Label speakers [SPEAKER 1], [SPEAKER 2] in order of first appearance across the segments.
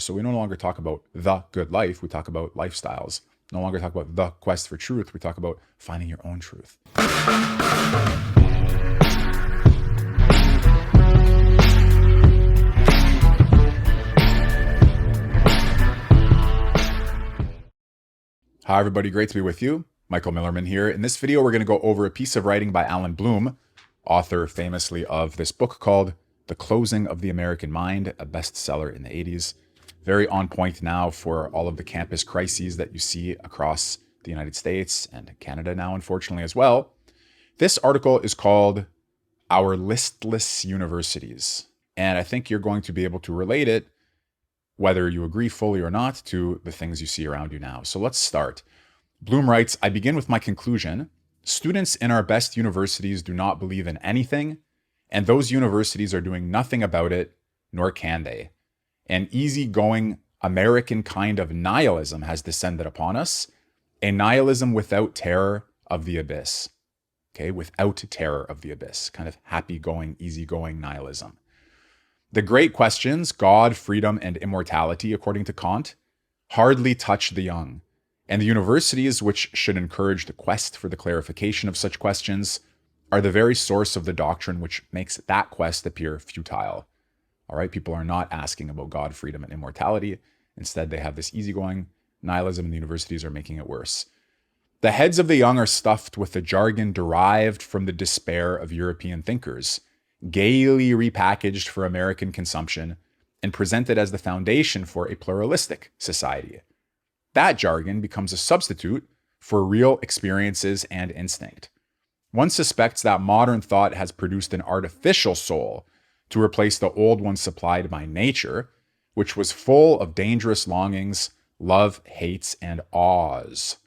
[SPEAKER 1] So we no longer talk about the good life, we talk about lifestyles. No longer talk about the quest for truth, we talk about finding your own truth. Hi everybody, great to be with you. Michael Millerman here. In this video, we're going to go over a piece of writing by Allan Bloom, author famously of this book called The Closing of the American Mind, a bestseller in the 80s. Very on point now for all of the campus crises that you see across the United States and Canada now, unfortunately, as well. This article is called Our Listless Universities, and I think you're going to be able to relate it, whether you agree fully or not, to the things you see around you now. So let's start. Bloom writes, I begin with my conclusion. Students in our best universities do not believe in anything, and those universities are doing nothing about it, nor can they. An easygoing American kind of nihilism has descended upon us, a nihilism without terror of the abyss. Okay, without terror of the abyss, kind of happy-going, easygoing nihilism. The great questions, God, freedom, and immortality, according to Kant, hardly touch the young, and the universities which should encourage the quest for the clarification of such questions are the very source of the doctrine which makes that quest appear futile. All right, people are not asking about God, freedom, and immortality. Instead, they have this easygoing nihilism, and the universities are making it worse. The heads of the young are stuffed with the jargon derived from the despair of European thinkers, gaily repackaged for American consumption, and presented as the foundation for a pluralistic society. That jargon becomes a substitute for real experiences and instinct. One suspects that modern thought has produced an artificial soul to replace the old one supplied by nature, which was full of dangerous longings, love, hates, and awes.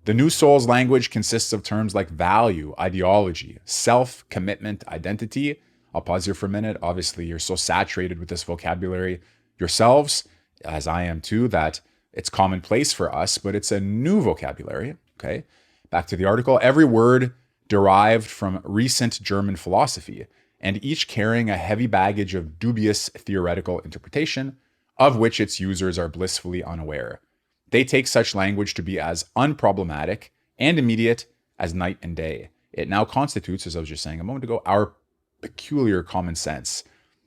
[SPEAKER 1] The new soul's language consists of terms like value, ideology, self, commitment, identity. I'll pause here for a minute. Obviously, you're so saturated with this vocabulary yourselves, as I am too, that it's commonplace for us, but it's a new vocabulary. Okay, back to the article. Every word derived from recent German philosophy, and each carrying a heavy baggage of dubious theoretical interpretation, of which its users are blissfully unaware. They take such language to be as unproblematic and immediate as night and day. It now constitutes, as I was just saying a moment ago, our peculiar common sense.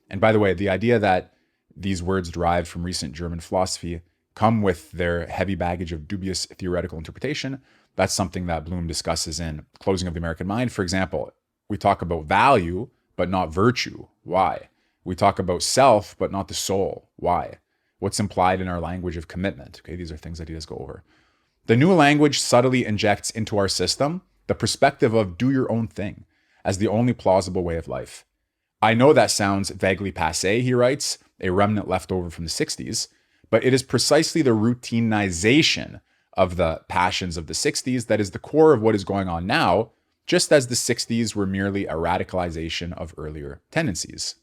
[SPEAKER 1] And by the way, the idea that these words derived from recent German philosophy come with their heavy baggage of dubious theoretical interpretation, that's something that Bloom discusses in Closing of the American Mind. For example, we talk about value, but not virtue. Why? We talk about self, but not the soul. Why? What's implied in our language of commitment? Okay, these are things that he does go over. The new language subtly injects into our system the perspective of do your own thing as the only plausible way of life. I know that sounds vaguely passé, he writes, a remnant left over from the 60s, but it is precisely the routinization of the passions of the 60s that is the core of what is going on now, just as the 60s were merely a radicalization of earlier tendencies.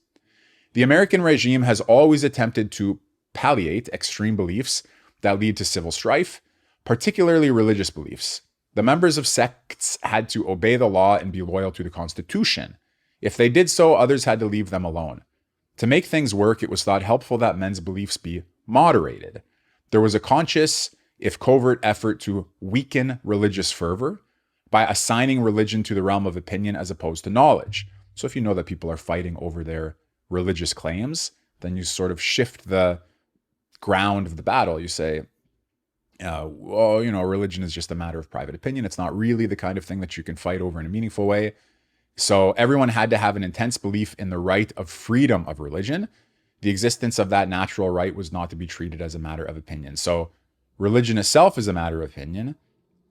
[SPEAKER 1] The American regime has always attempted to palliate extreme beliefs that lead to civil strife, particularly religious beliefs. The members of sects had to obey the law and be loyal to the Constitution. If they did so, others had to leave them alone. To make things work, it was thought helpful that men's beliefs be moderated. There was a conscious, if covert, effort to weaken religious fervor by assigning religion to the realm of opinion as opposed to knowledge. So if you know that people are fighting over their religious claims, then you sort of shift the ground of the battle. You say, religion is just a matter of private opinion. It's not really the kind of thing that you can fight over in a meaningful way. So everyone had to have an intense belief in the right of freedom of religion. The existence of that natural right was not to be treated as a matter of opinion. So religion itself is a matter of opinion,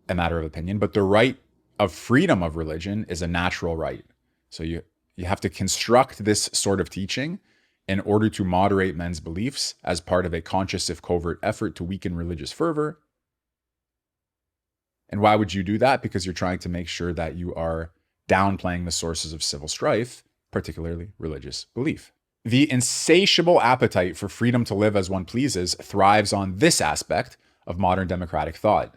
[SPEAKER 1] but the right of freedom of religion is a natural right. So you have to construct this sort of teaching in order to moderate men's beliefs as part of a conscious, if covert, effort to weaken religious fervor. And why would you do that? Because you're trying to make sure that you are downplaying the sources of civil strife, particularly religious belief. The insatiable appetite for freedom to live as one pleases thrives on this aspect of modern democratic thought.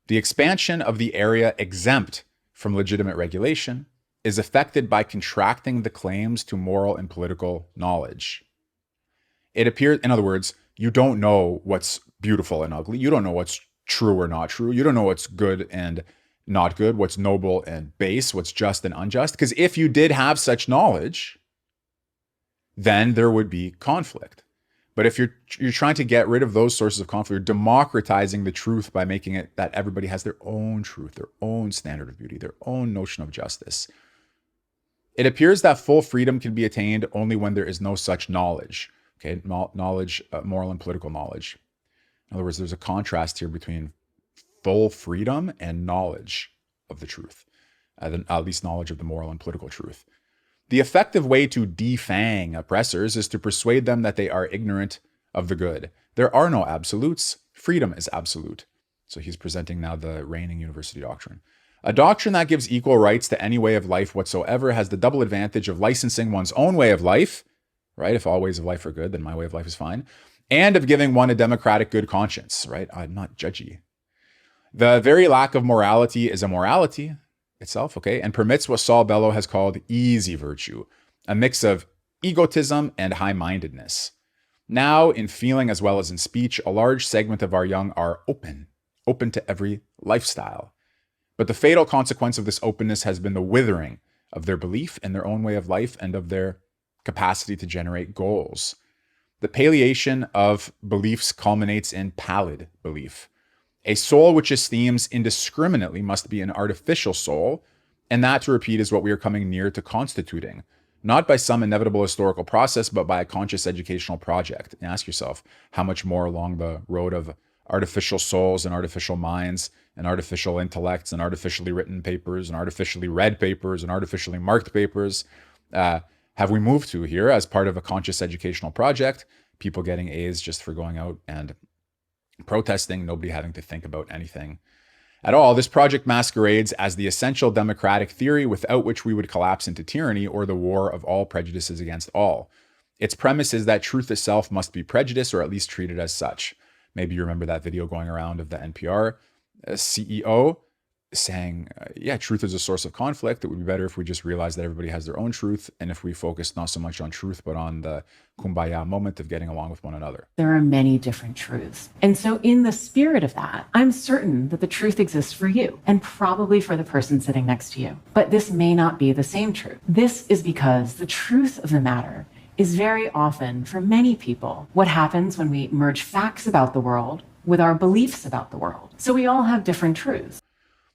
[SPEAKER 1] The expansion of the area exempt from legitimate regulation is affected by contracting the claims to moral and political knowledge. It appears, in other words, You don't know what's beautiful and ugly. You don't know what's true or not true. You don't know what's good and not good, what's noble and base, what's just and unjust. Because if you did have such knowledge, then there would be conflict. But if you're trying to get rid of those sources of conflict, you're democratizing the truth by making it that everybody has their own truth, their own standard of beauty, their own notion of justice. It appears that full freedom can be attained only when there is no such knowledge. Okay, knowledge, moral and political knowledge. In other words, there's a contrast here between full freedom and knowledge of the truth, at least knowledge of the moral and political truth. The effective way to defang oppressors is to persuade them that they are ignorant of the good. There are no absolutes. Freedom is absolute. So he's presenting now the reigning university doctrine. A doctrine that gives equal rights to any way of life whatsoever has the double advantage of licensing one's own way of life, right? If all ways of life are good, then my way of life is fine. And of giving one a democratic good conscience, right? I'm not judgy. The very lack of morality is a morality itself, okay, and permits what Saul Bellow has called easy virtue, a mix of egotism and high-mindedness. Now, in feeling as well as in speech, a large segment of our young are open to every lifestyle. But the fatal consequence of this openness has been the withering of their belief in their own way of life and of their capacity to generate goals. The palliation of beliefs culminates in pallid belief. A soul which esteems indiscriminately must be an artificial soul, and that, to repeat, is what we are coming near to constituting, not by some inevitable historical process, but by a conscious educational project. And ask yourself, how much more along the road of artificial souls and artificial minds and artificial intellects and artificially written papers and artificially read papers and artificially marked papers have we moved to here as part of a conscious educational project? People getting A's just for going out and protesting, nobody having to think about anything at all. This project masquerades as the essential democratic theory without which we would collapse into tyranny or the war of all prejudices against all. Its premise is that truth itself must be prejudiced or at least treated as such. Maybe you remember that video going around of the NPR CEO saying, yeah, truth is a source of conflict. It would be better if we just realized that everybody has their own truth, and if we focused not so much on truth, but on the kumbaya moment of getting along with one another.
[SPEAKER 2] There are many different truths. And so in the spirit of that, I'm certain that the truth exists for you and probably for the person sitting next to you. But this may not be the same truth. This is because the truth of the matter is very often, for many people, what happens when we merge facts about the world with our beliefs about the world. So we all have different truths.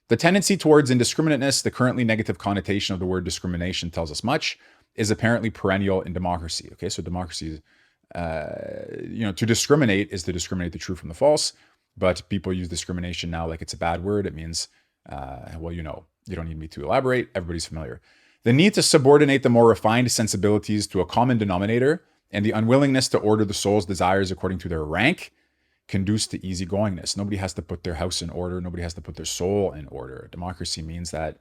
[SPEAKER 1] The tendency towards indiscriminateness, the currently negative connotation of the word discrimination tells us much, is apparently perennial in democracy. Okay, so democracy, to discriminate is to discriminate the true from the false, but people use discrimination now like it's a bad word. It means, you don't need me to elaborate. Everybody's familiar. The need to subordinate the more refined sensibilities to a common denominator and the unwillingness to order the soul's desires according to their rank conduce to easygoingness. Nobody has to put their house in order. Nobody has to put their soul in order. Democracy means that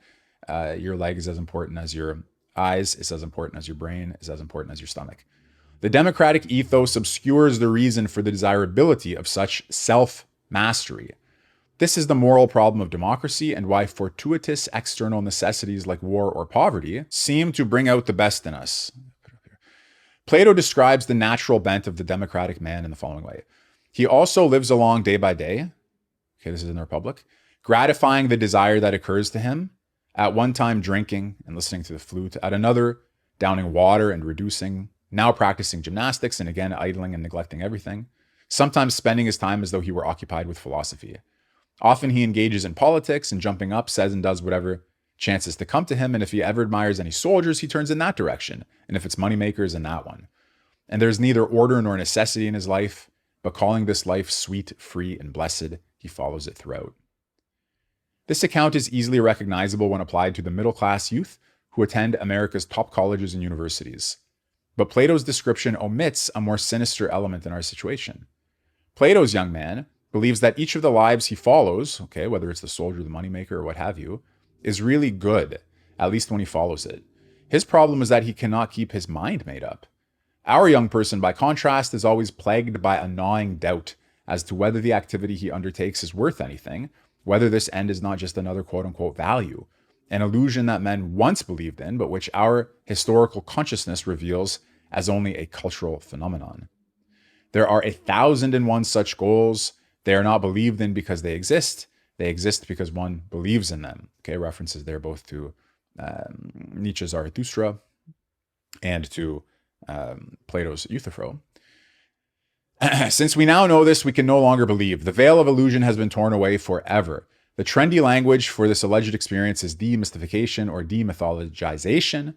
[SPEAKER 1] your leg is as important as your eyes, is as important as your brain, is as important as your stomach. The democratic ethos obscures the reason for the desirability of such self-mastery. This is the moral problem of democracy and why fortuitous external necessities like war or poverty seem to bring out the best in us. Plato describes the natural bent of the democratic man in the following way. He also lives along day by day, okay, this is in the Republic, gratifying the desire that occurs to him, at one time drinking and listening to the flute, at another downing water and reducing, now practicing gymnastics, and again idling and neglecting everything, sometimes spending his time as though he were occupied with philosophy. Often he engages in politics and jumping up, says and does whatever chances to come to him, and if he ever admires any soldiers, he turns in that direction, and if it's moneymakers, in that one. And there's neither order nor necessity in his life, but calling this life sweet, free, and blessed, he follows it throughout. This account is easily recognizable when applied to the middle-class youth who attend America's top colleges and universities. But Plato's description omits a more sinister element in our situation. Plato's young man believes that each of the lives he follows, okay, whether it's the soldier, the moneymaker, or what have you, is really good, at least when he follows it. His problem is that he cannot keep his mind made up. Our young person, by contrast, is always plagued by a gnawing doubt as to whether the activity he undertakes is worth anything, whether this end is not just another quote-unquote value, an illusion that men once believed in, but which our historical consciousness reveals as only a cultural phenomenon. There are 1,001 such goals. They are not believed in because they exist. They exist because one believes in them. Okay, references there both to Nietzsche's Zarathustra and to Plato's Euthyphro. Since we now know this, we can no longer believe. The veil of illusion has been torn away forever. The trendy language for this alleged experience is demystification or demythologization.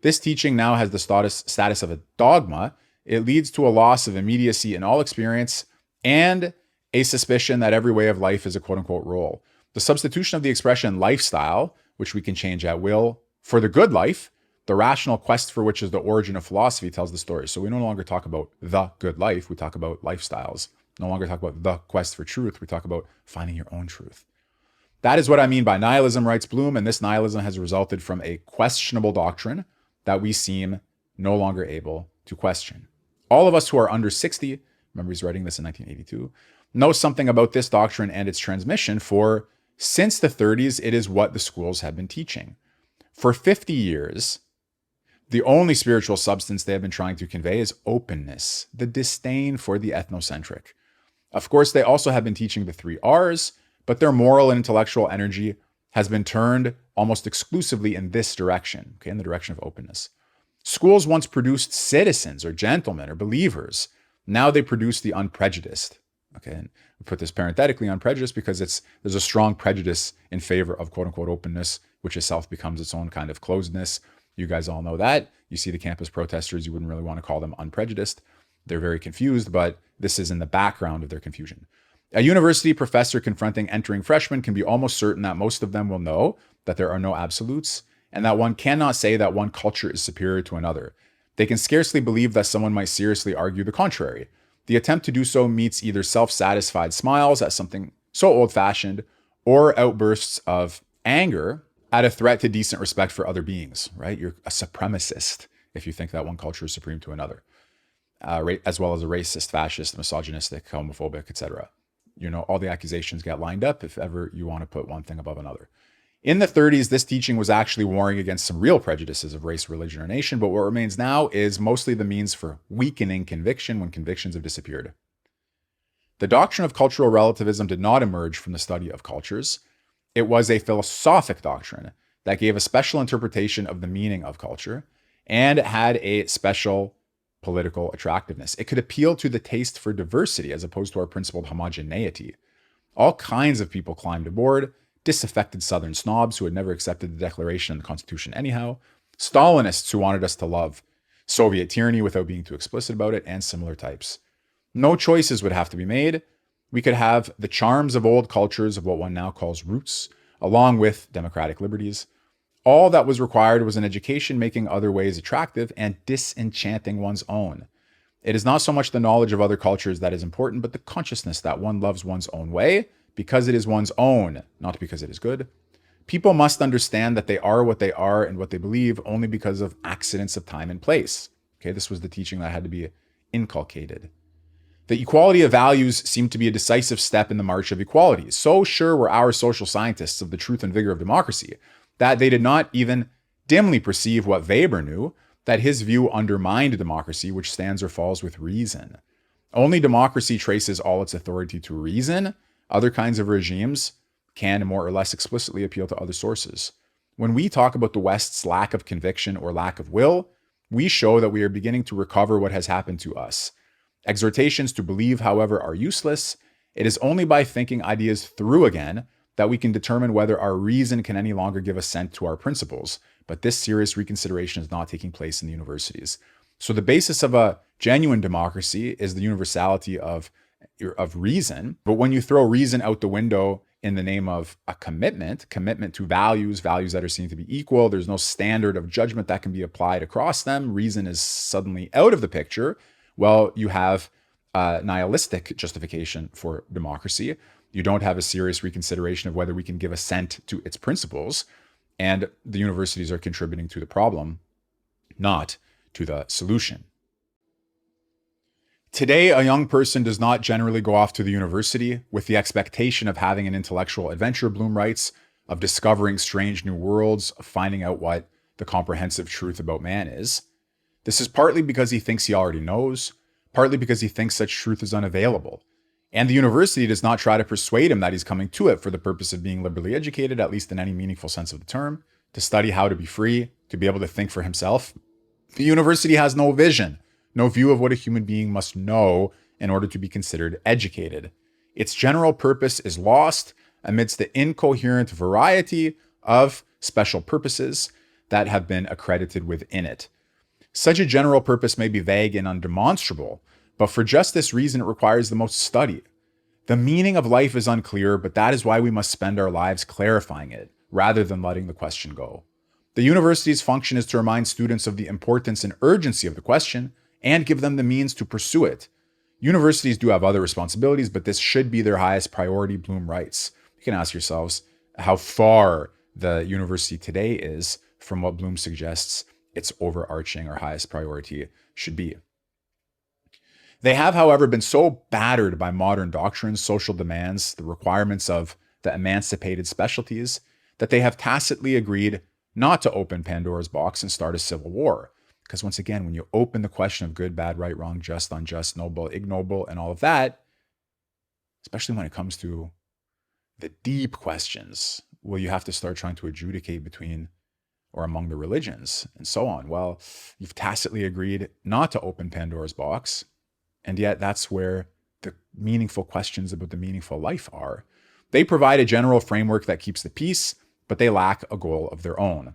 [SPEAKER 1] This teaching now has the status of a dogma. It leads to a loss of immediacy in all experience and a suspicion that every way of life is a quote-unquote role. The substitution of the expression lifestyle, which we can change at will, for the good life, the rational quest for which is the origin of philosophy, tells the story. So we no longer talk about the good life, we talk about lifestyles. No longer talk about the quest for truth, we talk about finding your own truth. That is what I mean by nihilism, writes Bloom, and this nihilism has resulted from a questionable doctrine that we seem no longer able to question. All of us who are under 60, remember he's writing this in 1982, know something about this doctrine and its transmission, for since the 30s, it is what the schools have been teaching. For 50 years, the only spiritual substance they have been trying to convey is openness, the disdain for the ethnocentric. Of course, they also have been teaching the 3 R's, but their moral and intellectual energy has been turned almost exclusively in this direction, okay, in the direction of openness. Schools once produced citizens or gentlemen or believers. Now they produce the unprejudiced. Okay, and we put this parenthetically, unprejudiced, because there's a strong prejudice in favor of quote-unquote openness, which itself becomes its own kind of closedness. You guys all know that. You see the campus protesters, you wouldn't really want to call them unprejudiced. They're very confused, but this is in the background of their confusion. A university professor confronting entering freshmen can be almost certain that most of them will know that there are no absolutes and that one cannot say that one culture is superior to another. They can scarcely believe that someone might seriously argue the contrary. The attempt to do so meets either self-satisfied smiles at something so old-fashioned or outbursts of anger at a threat to decent respect for other beings, right? You're a supremacist if you think that one culture is supreme to another, as well as a racist, fascist, misogynistic, homophobic, etc. You know, all the accusations get lined up if ever you want to put one thing above another. In the 30s, this teaching was actually warring against some real prejudices of race, religion, or nation, but what remains now is mostly the means for weakening conviction when convictions have disappeared. The doctrine of cultural relativism did not emerge from the study of cultures. It was a philosophic doctrine that gave a special interpretation of the meaning of culture and had a special political attractiveness. It could appeal to the taste for diversity as opposed to our principled homogeneity. All kinds of people climbed aboard: disaffected Southern snobs who had never accepted the Declaration and the Constitution anyhow, Stalinists who wanted us to love Soviet tyranny without being too explicit about it, and similar types. No choices would have to be made. We could have the charms of old cultures of what one now calls roots, along with democratic liberties. All that was required was an education making other ways attractive and disenchanting one's own. It is not so much the knowledge of other cultures that is important, but the consciousness that one loves one's own way because it is one's own, not because it is good. People must understand that they are what they are and what they believe only because of accidents of time and place. Okay, this was the teaching that had to be inculcated. The equality of values seemed to be a decisive step in the march of equality. So sure were our social scientists of the truth and vigor of democracy that they did not even dimly perceive what Weber knew, that his view undermined democracy, which stands or falls with reason. Only democracy traces all its authority to reason. Other kinds of regimes can more or less explicitly appeal to other sources. When we talk about the West's lack of conviction or lack of will, we show that we are beginning to recover what has happened to us. Exhortations to believe, however, are useless. It is only by thinking ideas through again that we can determine whether our reason can any longer give assent to our principles. But this serious reconsideration is not taking place in the universities. So the basis of a genuine democracy is the universality of reason. But when you throw reason out the window in the name of a commitment to values that are seen to be equal, there's no standard of judgment that can be applied across them. Reason is suddenly out of the picture. Well, you have a nihilistic justification for democracy. You don't have a serious reconsideration of whether we can give assent to its principles. And the universities are contributing to the problem, not to the solution. Today, a young person does not generally go off to the university with the expectation of having an intellectual adventure, Bloom writes, of discovering strange new worlds, of finding out what the comprehensive truth about man is. This is partly because he thinks he already knows, partly because he thinks such truth is unavailable. And the university does not try to persuade him that he's coming to it for the purpose of being liberally educated, at least in any meaningful sense of the term, to study how to be free, to be able to think for himself. The university has no vision, no view of what a human being must know in order to be considered educated. Its general purpose is lost amidst the incoherent variety of special purposes that have been accredited within it. Such a general purpose may be vague and undemonstrable, but for just this reason, it requires the most study. The meaning of life is unclear, but that is why we must spend our lives clarifying it, rather than letting the question go. The university's function is to remind students of the importance and urgency of the question and give them the means to pursue it. Universities do have other responsibilities, but this should be their highest priority, Bloom writes. You can ask yourselves how far the university today is from what Bloom suggests its overarching or highest priority should be. They have, however, been so battered by modern doctrines, social demands, the requirements of the emancipated specialties, that they have tacitly agreed not to open Pandora's box and start a civil war. Because once again, when you open the question of good, bad, right, wrong, just, unjust, noble, ignoble, and all of that, especially when it comes to the deep questions, well, you have to start trying to adjudicate between or among the religions and so on. Well, you've tacitly agreed not to open Pandora's box, and yet that's where the meaningful questions about the meaningful life are. They provide a general framework that keeps the peace, but they lack a goal of their own.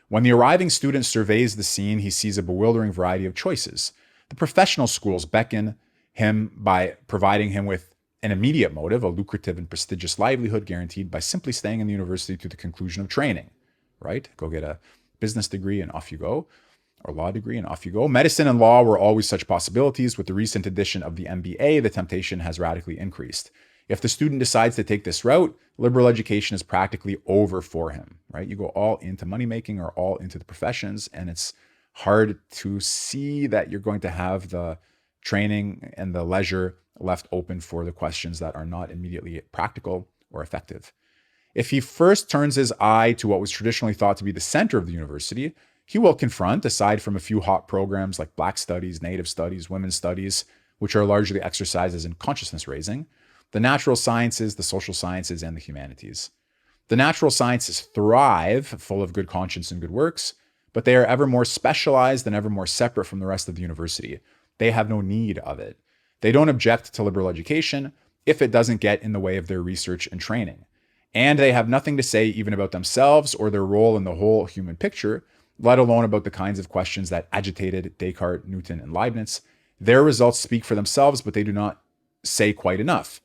[SPEAKER 1] When the arriving student surveys the scene, he sees a bewildering variety of choices. The professional schools beckon him by providing him with an immediate motive, a lucrative and prestigious livelihood guaranteed by simply staying in the university to the conclusion of training, right? Go get a business degree and off you go, or law degree and off you go. Medicine and law were always such possibilities. With the recent addition of the MBA, the temptation has radically increased. If the student decides to take this route, liberal education is practically over for him, right? You go all into money making or all into the professions, and it's hard to see that you're going to have the training and the leisure left open for the questions that are not immediately practical or effective. If he first turns his eye to what was traditionally thought to be the center of the university, he will confront, aside from a few hot programs like Black Studies, Native Studies, Women's Studies, which are largely exercises in consciousness raising, the natural sciences, the social sciences, and the humanities. The natural sciences thrive, full of good conscience and good works, but they are ever more specialized and ever more separate from the rest of the university. They have no need of it. They don't object to liberal education if it doesn't get in the way of their research and training. And they have nothing to say even about themselves or their role in the whole human picture, let alone about the kinds of questions that agitated Descartes, Newton, and Leibniz. Their results speak for themselves, but they do not say quite enough.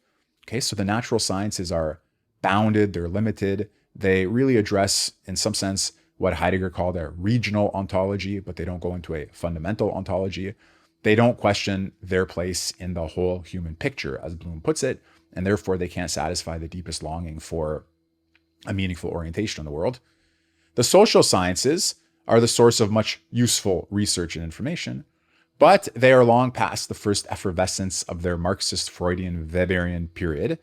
[SPEAKER 1] Okay, so the natural sciences are bounded, they're limited. They really address, in some sense, what Heidegger called a regional ontology, but they don't go into a fundamental ontology. They don't question their place in the whole human picture, as Bloom puts it, and therefore they can't satisfy the deepest longing for a meaningful orientation in the world. The social sciences are the source of much useful research and information, but they are long past the first effervescence of their Marxist, Freudian, Weberian period.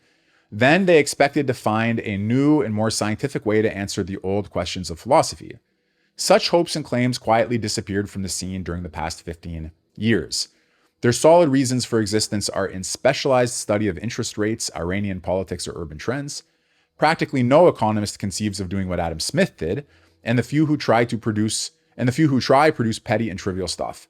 [SPEAKER 1] Then they expected to find a new and more scientific way to answer the old questions of philosophy. Such hopes and claims quietly disappeared from the scene during the past 15 years. Their solid reasons for existence are in specialized study of interest rates, Iranian politics, or urban trends. Practically no economist conceives of doing what Adam Smith did, and the few who try produce petty and trivial stuff.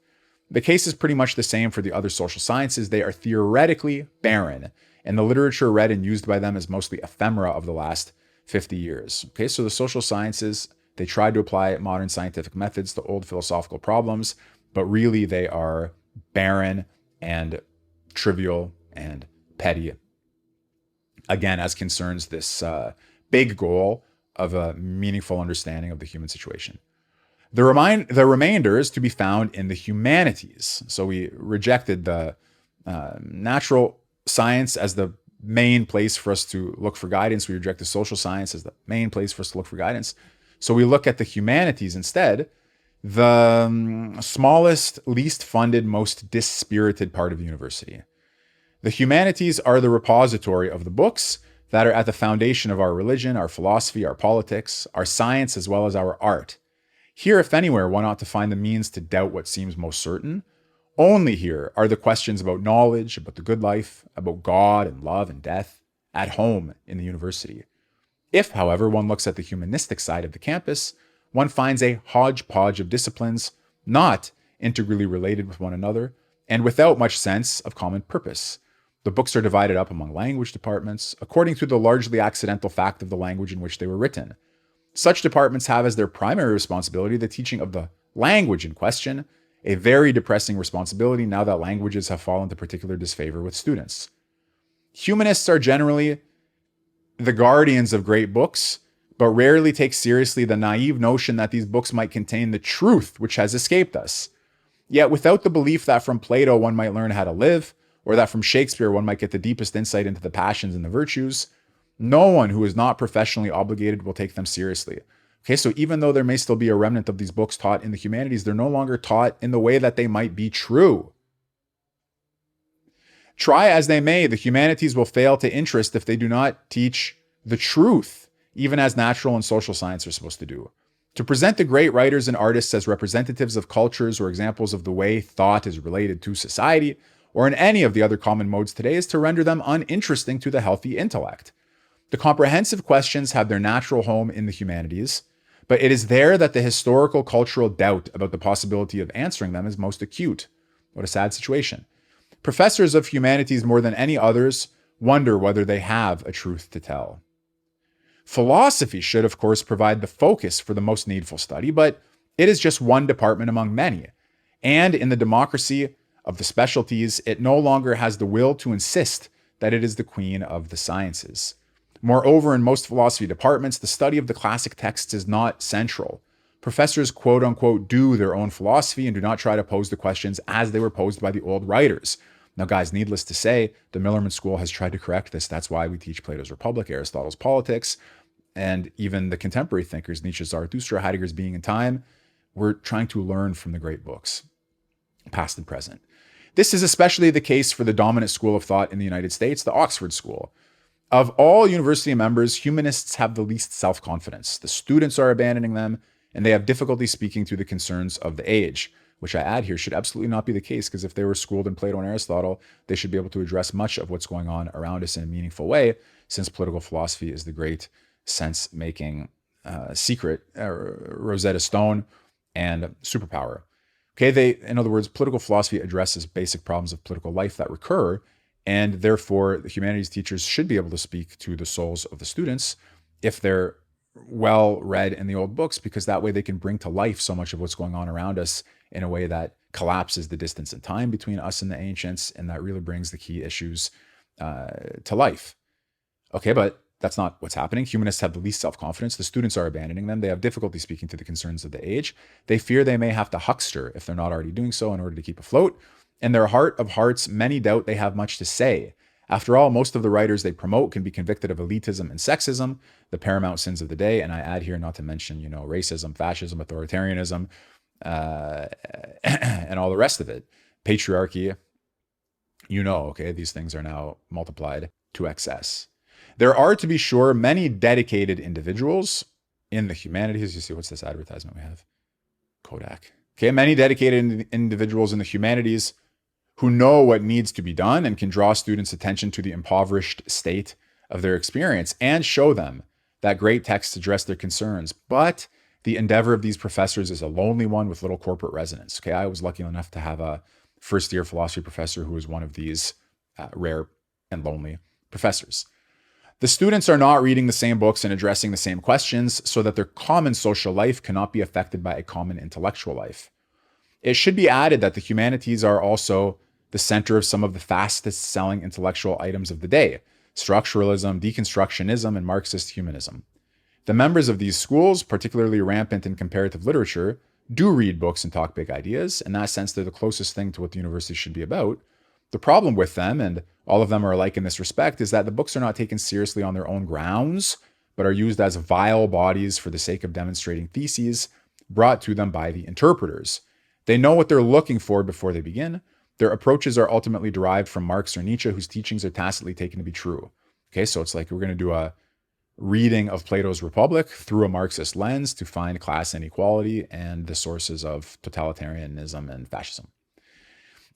[SPEAKER 1] The case is pretty much the same for the other social sciences. They are theoretically barren, and the literature read and used by them is mostly ephemera of the last 50 years. Okay, so the social sciences, they tried to apply modern scientific methods to old philosophical problems, but really they are barren and trivial and petty. Again, as concerns this big goal of a meaningful understanding of the human situation. The remainder is to be found in the humanities. So we rejected the natural science as the main place for us to look for guidance. We reject the social science as the main place for us to look for guidance. So we look at the humanities instead, the smallest, least funded, most dispirited part of the university. The humanities are the repository of the books that are at the foundation of our religion, our philosophy, our politics, our science, as well as our art. Here, if anywhere, one ought to find the means to doubt what seems most certain, Only here are the questions about knowledge, about the good life, about God and love and death at home in the university. If, however, one looks at the humanistic side of the campus, one finds a hodgepodge of disciplines not integrally related with one another and without much sense of common purpose. The books are divided up among language departments according to the largely accidental fact of the language in which they were written. Such departments have as their primary responsibility the teaching of the language in question, a very depressing responsibility now that languages have fallen to particular disfavor with students. Humanists are generally the guardians of great books, but rarely take seriously the naive notion that these books might contain the truth which has escaped us. Yet without the belief that from Plato one might learn how to live, or that from Shakespeare one might get the deepest insight into the passions and the virtues, no one who is not professionally obligated will take them seriously. Okay, so even though there may still be a remnant of these books taught in the humanities, they're no longer taught in the way that they might be true. Try as they may, the humanities will fail to interest if they do not teach the truth, even as natural and social science are supposed to do. To present the great writers and artists as representatives of cultures or examples of the way thought is related to society, or in any of the other common modes today, is to render them uninteresting to the healthy intellect. The comprehensive questions have their natural home in the humanities, but it is there that the historical cultural doubt about the possibility of answering them is most acute. What a sad situation. Professors of humanities, more than any others, wonder whether they have a truth to tell. Philosophy should, of course, provide the focus for the most needful study, but it is just one department among many. And in the democracy of the specialties, it no longer has the will to insist that it is the queen of the sciences. Moreover, in most philosophy departments, the study of the classic texts is not central. Professors, quote unquote, do their own philosophy and do not try to pose the questions as they were posed by the old writers. Now, guys, needless to say, the Millerman School has tried to correct this. That's why we teach Plato's Republic, Aristotle's Politics, and even the contemporary thinkers, Nietzsche's Zarathustra, Heidegger's Being and Time. We're trying to learn from the great books, past and present. This is especially the case for the dominant school of thought in the United States, the Oxford School. Of all university members, humanists have the least self-confidence. The students are abandoning them, and they have difficulty speaking to the concerns of the age, which I add here should absolutely not be the case, because if they were schooled in Plato and Aristotle, they should be able to address much of what's going on around us in a meaningful way, since political philosophy is the great sense-making secret, Rosetta Stone, and superpower. Okay, in other words, political philosophy addresses basic problems of political life that recur, and therefore the humanities teachers should be able to speak to the souls of the students if they're well read in the old books, because that way they can bring to life so much of what's going on around us in a way that collapses the distance in time between us and the ancients, and that really brings the key issues to life. Okay, but that's not what's happening. Humanists have the least self-confidence. The students are abandoning them. They have difficulty speaking to the concerns of the age. They fear they may have to huckster, if they're not already doing so, in order to keep afloat. In their heart of hearts, many doubt they have much to say. After all, most of the writers they promote can be convicted of elitism and sexism, the paramount sins of the day. And I add here, not to mention, racism, fascism, authoritarianism, and all the rest of it. Patriarchy, okay, these things are now multiplied to excess. There are, to be sure, many dedicated individuals in the humanities. You see, what's this advertisement we have? Kodak. Okay, many dedicated individuals in the humanities who know what needs to be done and can draw students' attention to the impoverished state of their experience and show them that great texts address their concerns. But the endeavor of these professors is a lonely one with little corporate resonance. Okay, I was lucky enough to have a first-year philosophy professor who was one of these rare and lonely professors. The students are not reading the same books and addressing the same questions, so that their common social life cannot be affected by a common intellectual life. It should be added that the humanities are also the center of some of the fastest selling intellectual items of the day: structuralism, deconstructionism, and Marxist humanism. The members of these schools, particularly rampant in comparative literature, do read books and talk big ideas. In that sense, they're the closest thing to what the university should be about. The problem with them, and all of them are alike in this respect, is that the books are not taken seriously on their own grounds, but are used as vile bodies for the sake of demonstrating theses brought to them by the interpreters. They know what they're looking for before they begin. Their approaches are ultimately derived from Marx or Nietzsche, whose teachings are tacitly taken to be true. Okay, so it's like we're going to do a reading of Plato's Republic through a Marxist lens to find class inequality and the sources of totalitarianism and fascism.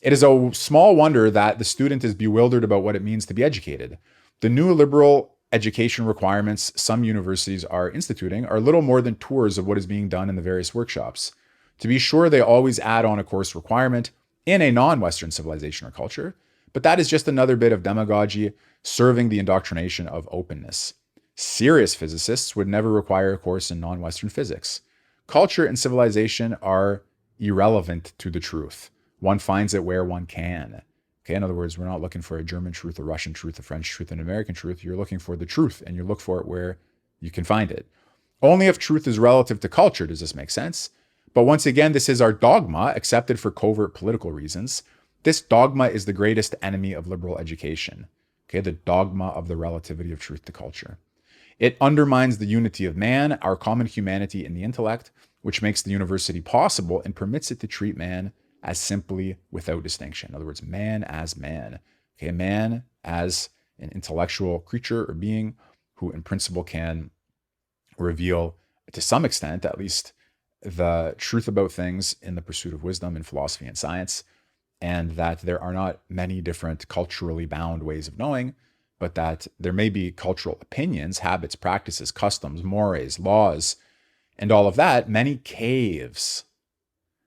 [SPEAKER 1] It is a small wonder that the student is bewildered about what it means to be educated. The new liberal education requirements some universities are instituting are little more than tours of what is being done in the various workshops. To be sure, they always add on a course requirement in a non-Western civilization or culture, but that is just another bit of demagogy serving the indoctrination of openness. Serious physicists would never require a course in non-Western physics. Culture and civilization are irrelevant to the truth. One finds it where one can. Okay, in other words, we're not looking for a German truth, a Russian truth, a French truth, an American truth. You're looking for the truth, and you look for it where you can find it. Only if truth is relative to culture does this make sense. But once again, this is our dogma, accepted for covert political reasons. This dogma is the greatest enemy of liberal education. Okay, the dogma of the relativity of truth to culture. It undermines the unity of man, our common humanity in the intellect, which makes the university possible and permits it to treat man as simply without distinction. In other words, man as man. Okay, man as an intellectual creature or being who in principle can reveal, to some extent at least, the truth about things in the pursuit of wisdom in philosophy and science, and that there are not many different culturally bound ways of knowing, but that there may be cultural opinions, habits, practices, customs, mores, laws, and all of that, many caves,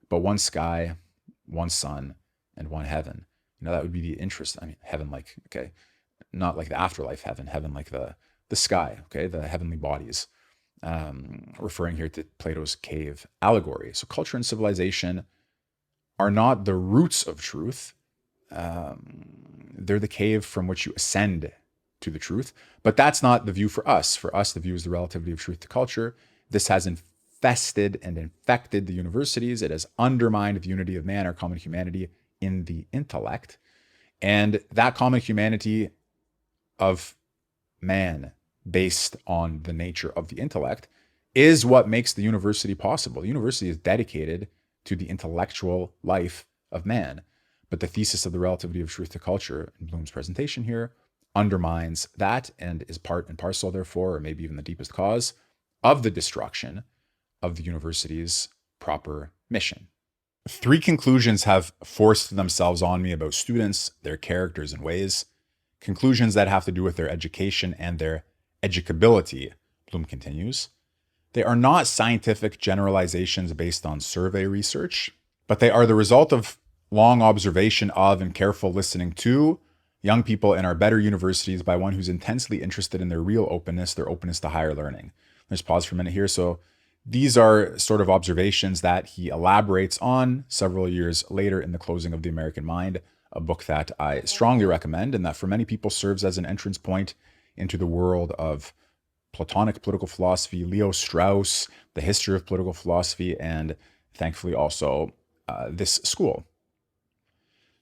[SPEAKER 1] but one sky, one sun, and one heaven. That would be the interest. I mean, heaven, like, okay, not like the afterlife heaven, heaven like the sky, okay, the heavenly bodies, referring here to Plato's cave allegory. So culture and civilization are not the roots of truth. They're the cave from which you ascend to the truth. But that's not the view for us. For us, the view is the relativity of truth to culture. This has infested and infected the universities. It has undermined the unity of man, our common humanity in the intellect. And that common humanity of man, based on the nature of the intellect, is what makes the university possible. The university is dedicated to the intellectual life of man. But the thesis of the relativity of truth to culture in Bloom's presentation here undermines that and is part and parcel, therefore, or maybe even the deepest cause of the destruction of the university's proper mission. 3 conclusions have forced themselves on me about students, their characters and ways. Conclusions that have to do with their education and their educability, Bloom continues. They are not scientific generalizations based on survey research, but they are the result of long observation of and careful listening to young people in our better universities by one who's intensely interested in their real openness, their openness to higher learning. Let's pause for a minute here. So these are sort of observations that he elaborates on several years later in The Closing of the American Mind, a book that I strongly recommend and that for many people serves as an entrance point into the world of Platonic political philosophy, Leo Strauss, the history of political philosophy, and thankfully also this school.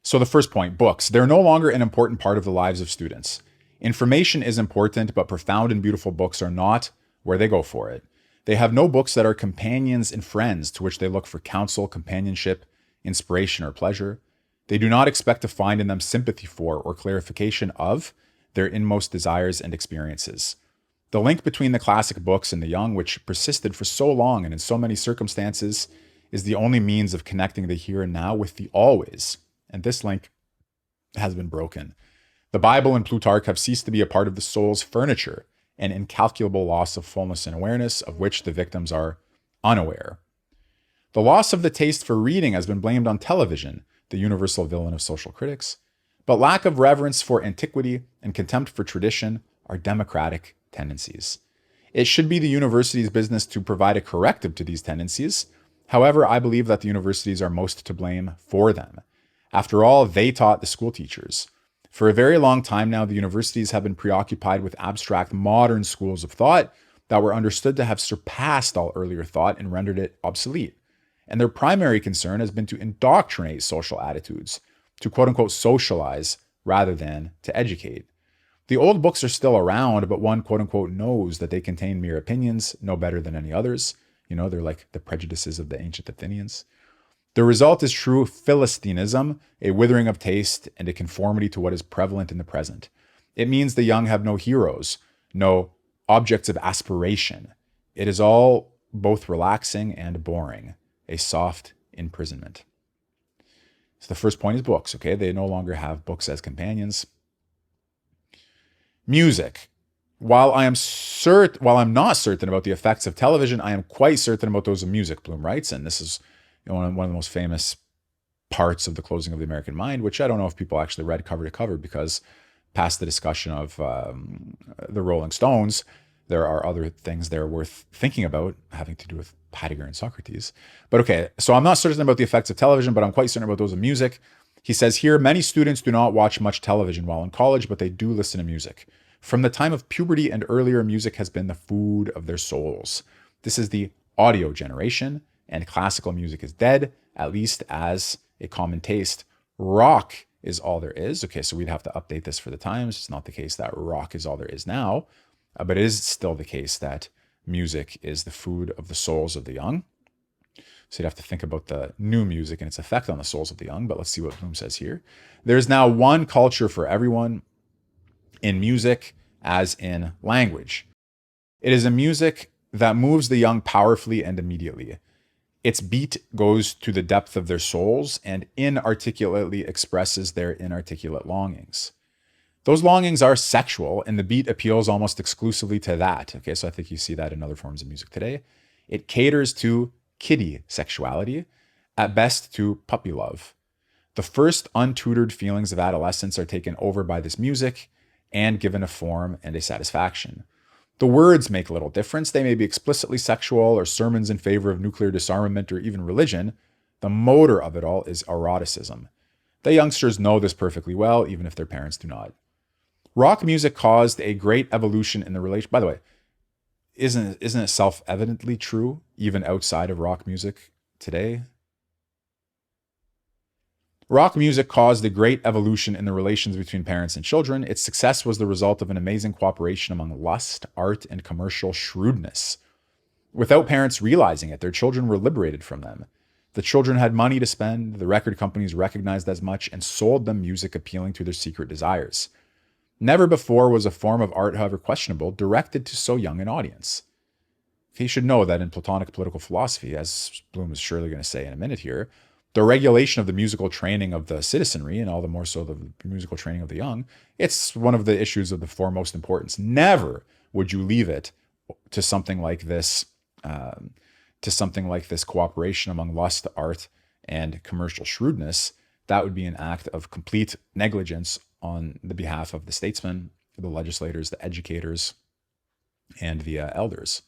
[SPEAKER 1] So the first point, books. They're no longer an important part of the lives of students. Information is important, but profound and beautiful books are not where they go for it. They have no books that are companions and friends to which they look for counsel, companionship, inspiration, or pleasure. They do not expect to find in them sympathy for or clarification of their inmost desires and experiences. The link between the classic books and the young, which persisted for so long and in so many circumstances, is the only means of connecting the here and now with the always. And this link has been broken. The Bible and Plutarch have ceased to be a part of the soul's furniture, an incalculable loss of fullness and awareness of which the victims are unaware. The loss of the taste for reading has been blamed on television, the universal villain of social critics, but lack of reverence for antiquity and contempt for tradition are democratic tendencies. It should be the university's business to provide a corrective to these tendencies. However, I believe that the universities are most to blame for them. After all, they taught the school teachers. For a very long time now, the universities have been preoccupied with abstract modern schools of thought that were understood to have surpassed all earlier thought and rendered it obsolete. And their primary concern has been to indoctrinate social attitudes, to quote unquote socialize rather than to educate. The old books are still around, but one quote unquote knows that they contain mere opinions, no better than any others. They're like the prejudices of the ancient Athenians. The result is true Philistinism, a withering of taste and a conformity to what is prevalent in the present. It means the young have no heroes, no objects of aspiration. It is all both relaxing and boring, a soft imprisonment. So the first point is books, okay? They no longer have books as companions. Music. While I'm not certain about the effects of television, I am quite certain about those of music, Bloom writes. And this is one of the most famous parts of The Closing of the American Mind, which I don't know if people actually read cover to cover, because past the discussion of the Rolling Stones, there are other things there worth thinking about having to do with Heidegger and Socrates. But okay, so I'm not certain about the effects of television, but I'm quite certain about those of music. He says here, many students do not watch much television while in college, but they do listen to music. From the time of puberty and earlier, music has been the food of their souls. This is the audio generation, and classical music is dead, at least as a common taste. Rock is all there is. Okay, so we'd have to update this for the times. It's not the case that rock is all there is now, but it is still the case that music is the food of the souls of the young. So you'd have to think about the new music and its effect on the souls of the young, but let's see what Bloom says here. There's now one culture for everyone in music as in language. It is a music that moves the young powerfully and immediately. Its beat goes to the depth of their souls and inarticulately expresses their inarticulate longings. Those longings are sexual, and the beat appeals almost exclusively to that. Okay, so I think you see that in other forms of music today. It caters to kiddie sexuality, at best to puppy love. The first untutored feelings of adolescence are taken over by this music and given a form and a satisfaction. The words make little difference. They may be explicitly sexual or sermons in favor of nuclear disarmament or even religion. The motor of it all is eroticism. The youngsters know this perfectly well, even if their parents do not. Rock music caused a great evolution in the relation. By the way, isn't it self-evidently true even outside of rock music today? Rock music caused a great evolution in the relations between parents and children. Its success was the result of an amazing cooperation among lust, art, and commercial shrewdness. Without parents realizing it, their children were liberated from them. The children had money to spend, the record companies recognized as much, and sold them music appealing to their secret desires. Never before was a form of art, however questionable, directed to so young an audience. You should know that in Platonic political philosophy, as Bloom is surely going to say in a minute here, the regulation of the musical training of the citizenry, and all the more so the musical training of the young, it's one of the issues of the foremost importance. Never would you leave it to something like this, cooperation among lust, art, and commercial shrewdness. That would be an act of complete negligence on the behalf of the statesmen, the legislators, the educators, and the elders.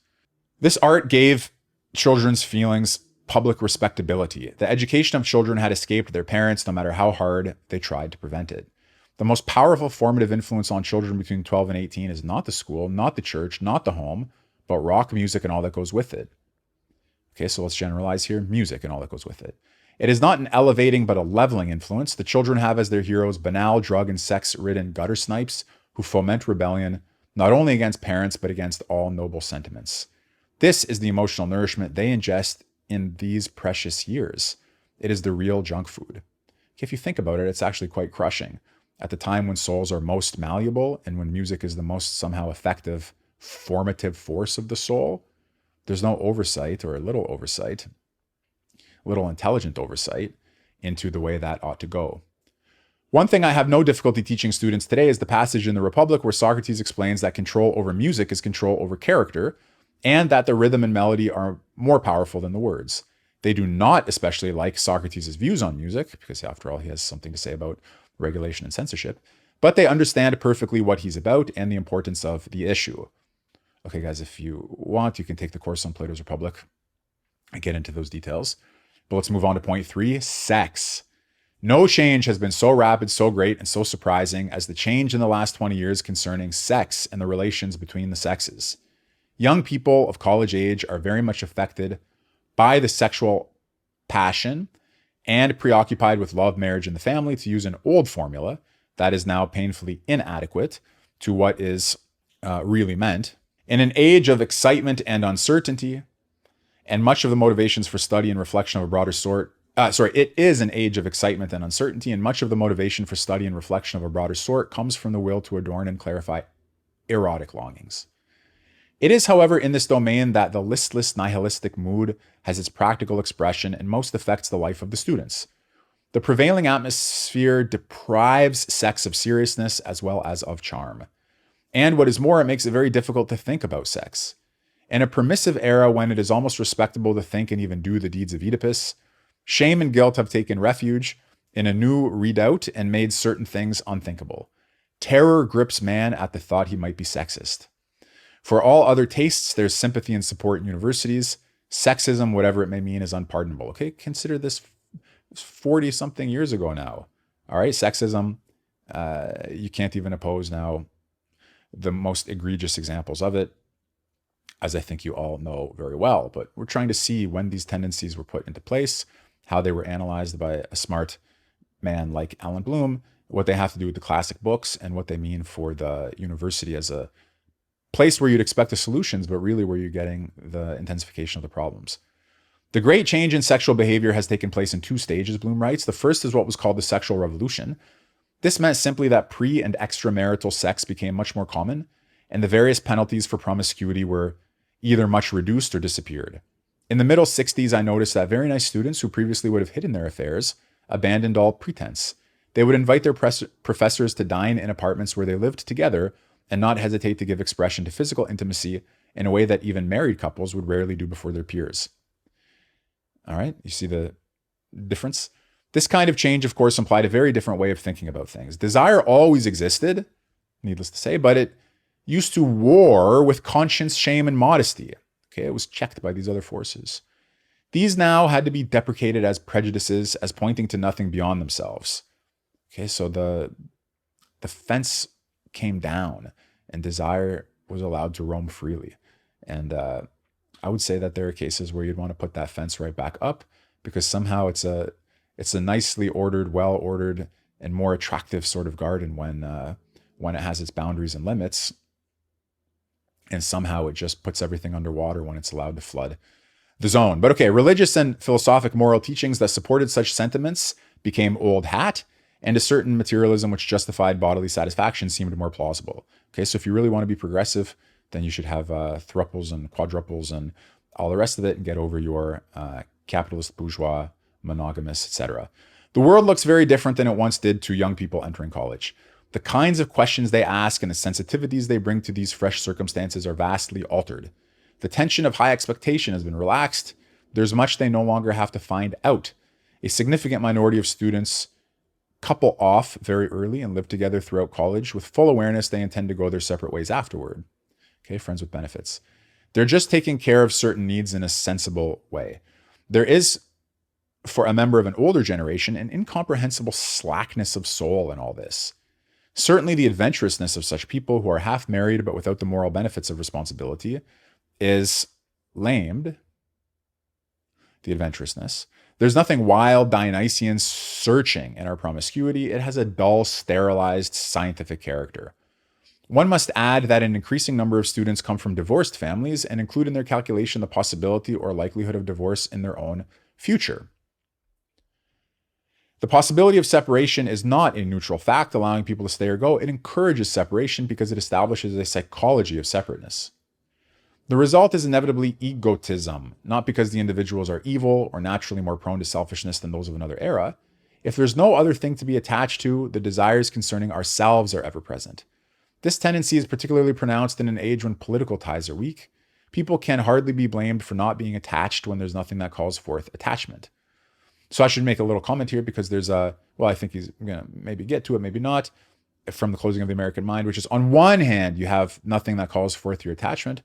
[SPEAKER 1] This art gave children's feelings public respectability. The education of children had escaped their parents, no matter how hard they tried to prevent it. The most powerful formative influence on children between 12 and 18 is not the school, not the church, not the home, but rock music and all that goes with it. Okay, so let's generalize here. Music and all that goes with it. It is not an elevating but a leveling influence. The children have as their heroes banal, drug and sex-ridden gutter snipes who foment rebellion not only against parents but against all noble sentiments. This is the emotional nourishment they ingest in these precious years. It is the real junk food. If you think about it, it's actually quite crushing. At the time when souls are most malleable and when music is the most somehow effective, formative force of the soul, there's no oversight, or little intelligent oversight into the way that ought to go. One thing I have no difficulty teaching students today is the passage in the Republic where Socrates explains that control over music is control over character, and that the rhythm and melody are more powerful than the words. They do not especially like Socrates' views on music, because after all, he has something to say about regulation and censorship, but they understand perfectly what he's about and the importance of the issue. Okay, guys, if you want, you can take the course on Plato's Republic and get into those details. But let's move on to point 3, sex. No change has been so rapid, so great, and so surprising as the change in the last 20 years concerning sex and the relations between the sexes. Young people of college age are very much affected by the sexual passion and preoccupied with love, marriage, and the family, to use an old formula that is now painfully inadequate to what is really meant. In an age of excitement and uncertainty, and much of the motivations for study and reflection of a broader sort, it is an age of excitement and uncertainty, and much of the motivation for study and reflection of a broader sort comes from the will to adorn and clarify erotic longings. It is, however, in this domain that the listless, nihilistic mood has its practical expression and most affects the life of the students. The prevailing atmosphere deprives sex of seriousness as well as of charm. And what is more, it makes it very difficult to think about sex. In a permissive era when it is almost respectable to think and even do the deeds of Oedipus, shame and guilt have taken refuge in a new redoubt and made certain things unthinkable. Terror grips man at the thought he might be sexist. For all other tastes, there's sympathy and support in universities. Sexism, whatever it may mean, is unpardonable. Okay, consider this 40-something years ago now. All right, sexism, you can't even oppose now the most egregious examples of it, as I think you all know very well. But we're trying to see when these tendencies were put into place, how they were analyzed by a smart man like Allan Bloom, what they have to do with the classic books, and what they mean for the university as a place where you'd expect the solutions, but really where you're getting the intensification of the problems. The great change in sexual behavior has taken place in 2 stages, Bloom writes. The first is what was called the sexual revolution. This meant simply that pre- and extramarital sex became much more common, and the various penalties for promiscuity were either much reduced or disappeared. In the middle 60s, I noticed that very nice students who previously would have hidden their affairs abandoned all pretense. They would invite their professors to dine in apartments where they lived together and not hesitate to give expression to physical intimacy in a way that even married couples would rarely do before their peers. All right, you see the difference? This kind of change, of course, implied a very different way of thinking about things. Desire always existed, needless to say, but it used to war with conscience, shame, and modesty. Okay, it was checked by these other forces. These now had to be deprecated as prejudices, as pointing to nothing beyond themselves. Okay, so the fence came down and desire was allowed to roam freely. And I would say that there are cases where you'd want to put that fence right back up, because somehow it's a nicely ordered, well-ordered, and more attractive sort of garden when it has its boundaries and limits. And somehow it just puts everything underwater when it's allowed to flood the zone. But okay, religious and philosophic moral teachings that supported such sentiments became old hat, and a certain materialism which justified bodily satisfaction seemed more plausible. Okay, so if you really want to be progressive, then you should have thruples and quadruples and all the rest of it and get over your capitalist, bourgeois, monogamous, etc. The world looks very different than it once did to young people entering college. The kinds of questions they ask and the sensitivities they bring to these fresh circumstances are vastly altered. The tension of high expectation has been relaxed. There's much they no longer have to find out. A significant minority of students couple off very early and live together throughout college with full awareness they intend to go their separate ways afterward. Okay, friends with benefits. They're just taking care of certain needs in a sensible way. There is, for a member of an older generation, an incomprehensible slackness of soul in all this. Certainly the adventurousness of such people who are half married but without the moral benefits of responsibility is lamed. The adventurousness. There's nothing wild, Dionysian, searching in our promiscuity. It has a dull, sterilized, scientific character. One must add that an increasing number of students come from divorced families and include in their calculation the possibility or likelihood of divorce in their own future. The possibility of separation is not a neutral fact, allowing people to stay or go. It encourages separation because it establishes a psychology of separateness. The result is inevitably egotism, not because the individuals are evil or naturally more prone to selfishness than those of another era. If there's no other thing to be attached to, the desires concerning ourselves are ever present. This tendency is particularly pronounced in an age when political ties are weak. People can hardly be blamed for not being attached when there's nothing that calls forth attachment. So I should make a little comment here because there's I think he's going to maybe get to it, maybe not, from The Closing of the American Mind, which is on one hand, you have nothing that calls forth your attachment.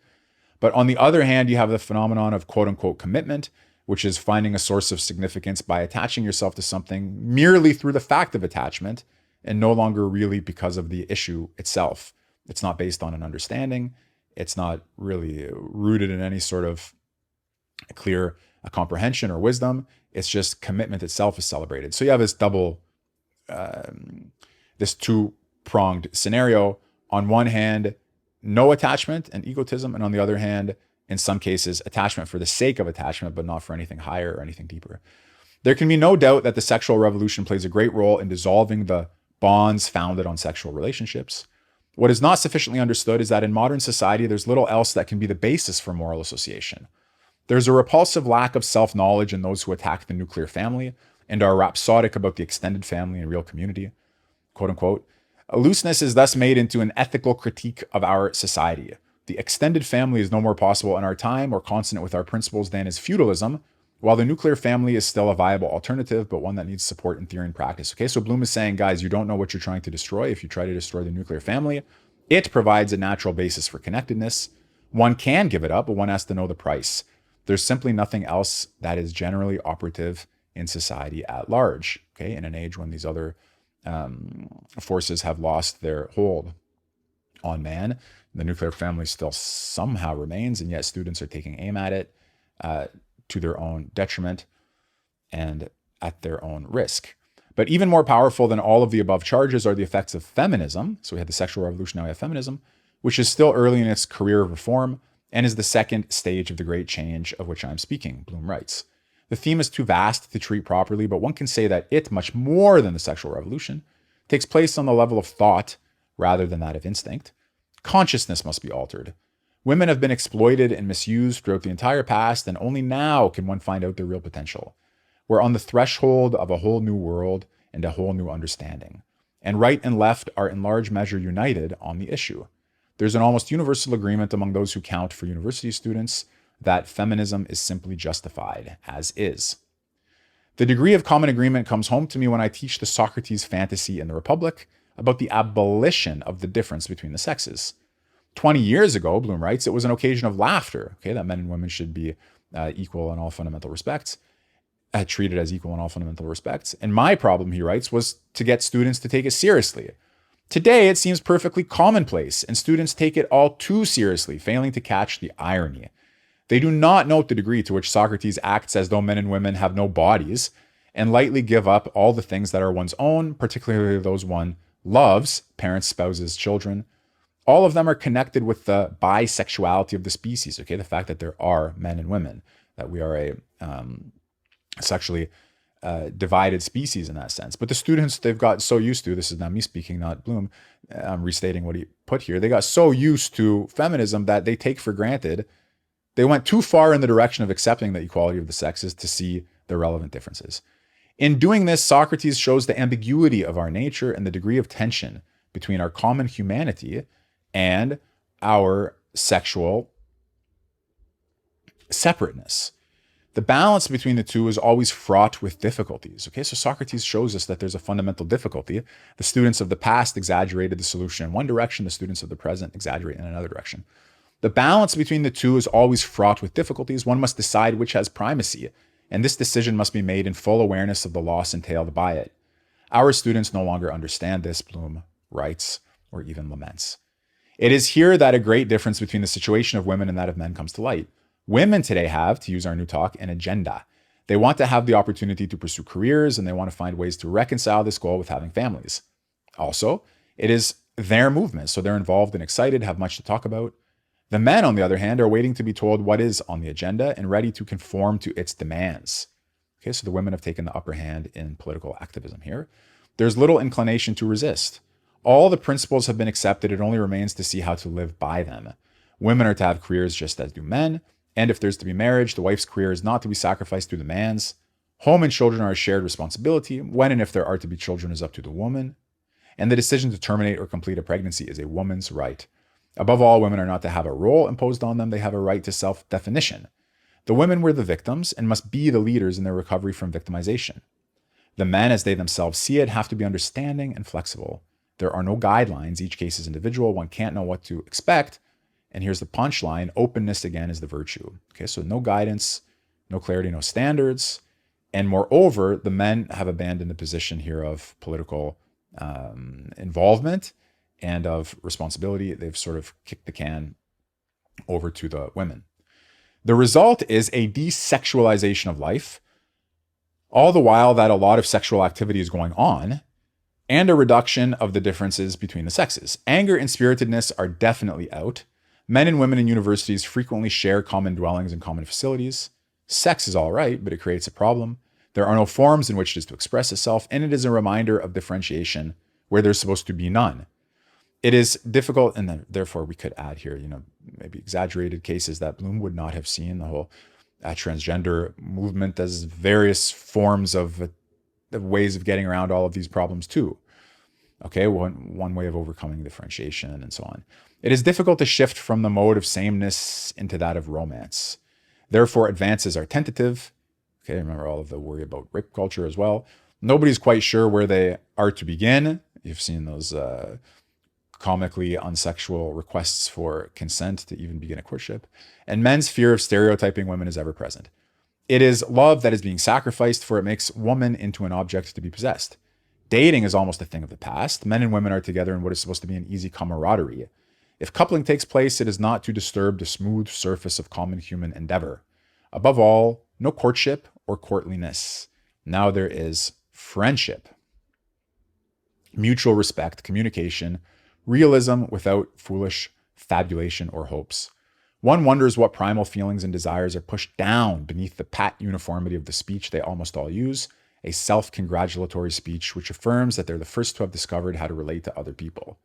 [SPEAKER 1] But on the other hand, you have the phenomenon of quote unquote commitment, which is finding a source of significance by attaching yourself to something merely through the fact of attachment and no longer really because of the issue itself. It's not based on an understanding. It's not really rooted in any sort of clear comprehension or wisdom. It's just commitment itself is celebrated. So you have this this two-pronged scenario. On one hand, no attachment and egotism, and on the other hand, in some cases, attachment for the sake of attachment, but not for anything higher or anything deeper. There can be no doubt that the sexual revolution plays a great role in dissolving the bonds founded on sexual relationships. What is not sufficiently understood is that in modern society, there's little else that can be the basis for moral association. There's a repulsive lack of self-knowledge in those who attack the nuclear family and are rhapsodic about the extended family and real community, quote unquote. Looseness is thus made into an ethical critique of our society. The extended family is no more possible in our time or consonant with our principles than is feudalism, while the nuclear family is still a viable alternative, but one that needs support in theory and practice. Okay, so Bloom is saying, guys, you don't know what you're trying to destroy if you try to destroy the nuclear family. It provides a natural basis for connectedness. One can give it up, but one has to know the price. There's simply nothing else that is generally operative in society at large, okay, in an age when these other forces have lost their hold on man. The nuclear family still somehow remains, and yet students are taking aim at it to their own detriment and at their own risk. But even more powerful than all of the above charges are the effects of feminism. So we had the sexual revolution, now we have feminism, which is still early in its career of reform and is the second stage of the great change of which I'm speaking, Bloom writes. The theme is too vast to treat properly, but one can say that it, much more than the sexual revolution, takes place on the level of thought rather than that of instinct. Consciousness must be altered. Women have been exploited and misused throughout the entire past, and only now can one find out their real potential. We're on the threshold of a whole new world and a whole new understanding. And right and left are in large measure united on the issue. There's an almost universal agreement among those who count for university students that feminism is simply justified, as is. The degree of common agreement comes home to me when I teach the Socrates fantasy in the Republic about the abolition of the difference between the sexes. 20 years ago, Bloom writes, it was an occasion of laughter, okay, that men and women should be equal in all fundamental respects, treated as equal in all fundamental respects. And my problem, he writes, was to get students to take it seriously. Today, it seems perfectly commonplace, and students take it all too seriously, failing to catch the irony. They do not note the degree to which Socrates acts as though men and women have no bodies, and lightly give up all the things that are one's own, particularly those one loves, parents, spouses, children. All of them are connected with the bisexuality of the species, okay? The fact that there are men and women, that we are a sexually divided species in that sense. But the students, they've got so used to, this is not me speaking, not Bloom, I'm restating what he put here, they got so used to feminism that they take for granted, they went too far in the direction of accepting the equality of the sexes to see the relevant differences. In doing this, Socrates shows the ambiguity of our nature and the degree of tension between our common humanity and our sexual separateness. The balance between the two is always fraught with difficulties. Okay, so Socrates shows us that there's a fundamental difficulty. The students of the past exaggerated the solution in one direction, the students of the present exaggerate in another direction. The balance between the two is always fraught with difficulties. One must decide which has primacy, and this decision must be made in full awareness of the loss entailed by it. Our students no longer understand this, Bloom writes, or even laments. It is here that a great difference between the situation of women and that of men comes to light. Women today have, to use our new talk, an agenda. They want to have the opportunity to pursue careers, and they want to find ways to reconcile this goal with having families. Also, it is their movement, so they're involved and excited, have much to talk about. The men, on the other hand, are waiting to be told what is on the agenda and ready to conform to its demands. Okay, so the women have taken the upper hand in political activism here. There's little inclination to resist. All the principles have been accepted. It only remains to see how to live by them. Women are to have careers just as do men. And if there's to be marriage, the wife's career is not to be sacrificed to the man's. Home and children are a shared responsibility. When and if there are to be children is up to the woman. And the decision to terminate or complete a pregnancy is a woman's right. Above all, women are not to have a role imposed on them. They have a right to self-definition. The women were the victims and must be the leaders in their recovery from victimization. The men, as they themselves see it, have to be understanding and flexible. There are no guidelines. Each case is individual. One can't know what to expect. And here's the punchline. Openness, again, is the virtue. Okay, so no guidance, no clarity, no standards. And moreover, the men have abandoned the position here of political involvement and of responsibility. They've sort of kicked the can over to the women. The result is a desexualization of life, all the while that a lot of sexual activity is going on, and a reduction of the differences between the sexes. Anger and spiritedness are definitely out. Men and women in universities frequently share common dwellings and common facilities. Sex is all right, but it creates a problem. There are no forms in which it is to express itself, and it is a reminder of differentiation where there's supposed to be none. It is difficult, and then, therefore we could add here, maybe exaggerated cases that Bloom would not have seen, the whole transgender movement as various forms of ways of getting around all of these problems too. Okay, one way of overcoming differentiation and so on. It is difficult to shift from the mode of sameness into that of romance. Therefore, advances are tentative. Okay, remember all of the worry about rape culture as well. Nobody's quite sure where they are to begin. You've seen those comically unsexual requests for consent to even begin a courtship. And men's fear of stereotyping women is ever present. It is love that is being sacrificed, for it makes woman into an object to be possessed. Dating is almost a thing of the past. Men and women are together in what is supposed to be an easy camaraderie. If coupling takes place, it is not to disturb the smooth surface of common human endeavor. Above all, no courtship or courtliness. Now there is friendship, mutual respect, communication, realism without foolish fabulation or hopes. One wonders what primal feelings and desires are pushed down beneath the pat uniformity of the speech they almost all use, a self-congratulatory speech which affirms that they're the first to have discovered how to relate to other people.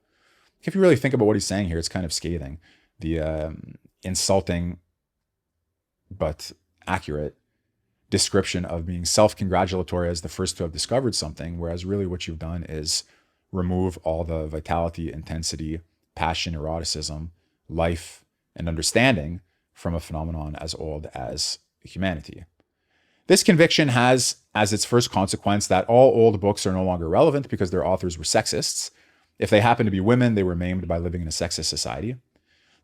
[SPEAKER 1] If you really think about what he's saying here, it's kind of scathing. The insulting but accurate description of being self-congratulatory as the first to have discovered something, whereas really what you've done is remove all the vitality, intensity, passion, eroticism, life, and understanding from a phenomenon as old as humanity. This conviction has as its first consequence that all old books are no longer relevant because their authors were sexists. If they happen to be women, they were maimed by living in a sexist society.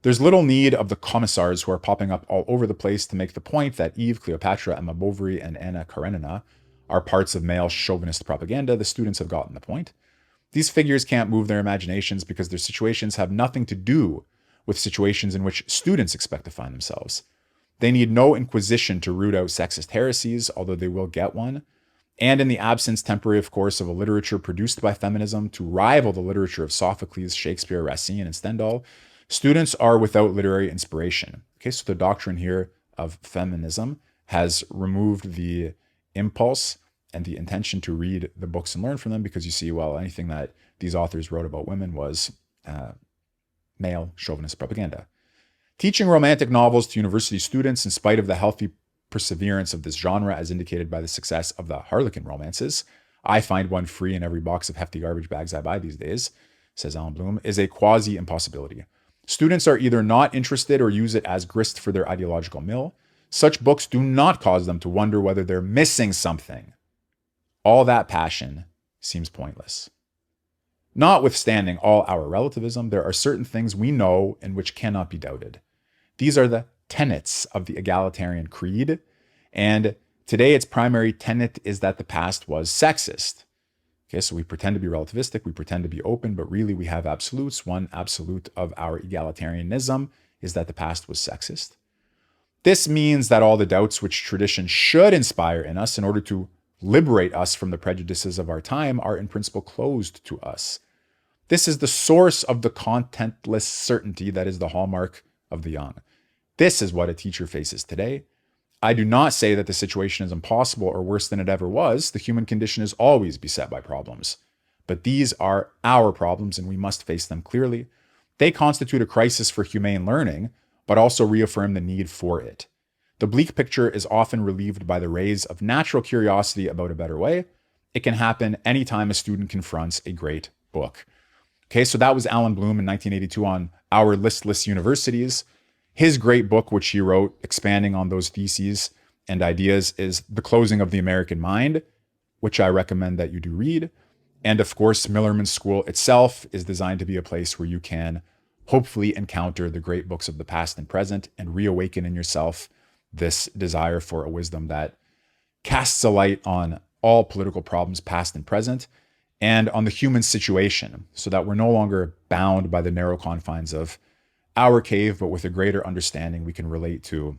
[SPEAKER 1] There's little need of the commissars who are popping up all over the place to make the point that Eve, Cleopatra, Emma Bovary, and Anna Karenina are parts of male chauvinist propaganda. The students have gotten the point. These figures can't move their imaginations because their situations have nothing to do with situations in which students expect to find themselves. They need no inquisition to root out sexist heresies, although they will get one. And in the absence, temporary of course, of a literature produced by feminism to rival the literature of Sophocles, Shakespeare, Racine, and Stendhal, students are without literary inspiration. Okay, so the doctrine here of feminism has removed the impulse and the intention to read the books and learn from them, because you see, well, anything that these authors wrote about women was male chauvinist propaganda. Teaching romantic novels to university students, in spite of the healthy perseverance of this genre, as indicated by the success of the Harlequin romances, I find one free in every box of hefty garbage bags I buy these days, says Allan Bloom, is a quasi-impossibility. Students are either not interested or use it as grist for their ideological mill. Such books do not cause them to wonder whether they're missing something. All that passion seems pointless. Notwithstanding all our relativism, there are certain things we know and which cannot be doubted. These are the tenets of the egalitarian creed, and today its primary tenet is that the past was sexist. Okay, so we pretend to be relativistic, we pretend to be open, but really we have absolutes. One absolute of our egalitarianism is that the past was sexist. This means that all the doubts which tradition should inspire in us in order to liberate us from the prejudices of our time are in principle closed to us. This is the source of the contentless certainty that is the hallmark of the young. This is what a teacher faces today. I do not say that the situation is impossible or worse than it ever was. The human condition is always beset by problems. But these are our problems and we must face them clearly. They constitute a crisis for humane learning, but also reaffirm the need for it. The bleak picture is often relieved by the rays of natural curiosity about a better way. It can happen anytime a student confronts a great book. Okay, so that was Allan Bloom in 1982 on Our Listless Universities. His great book, which he wrote expanding on those theses and ideas, is The Closing of the American Mind, which I recommend that you do read. And of course, Millerman School itself is designed to be a place where you can hopefully encounter the great books of the past and present and reawaken in yourself this desire for a wisdom that casts a light on all political problems, past and present, and on the human situation, so that we're no longer bound by the narrow confines of our cave, but with a greater understanding, we can relate to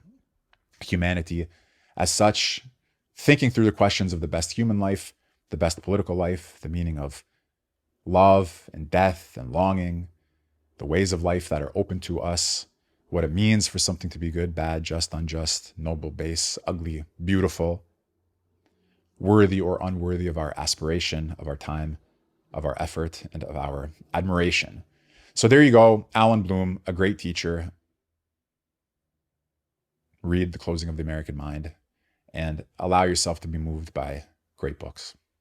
[SPEAKER 1] humanity as such, thinking through the questions of the best human life, the best political life, the meaning of love and death and longing, the ways of life that are open to us, what it means for something to be good, bad, just, unjust, noble, base, ugly, beautiful, worthy or unworthy of our aspiration, of our time, of our effort, and of our admiration. So there you go, Allan Bloom, a great teacher. Read The Closing of the American Mind and allow yourself to be moved by great books.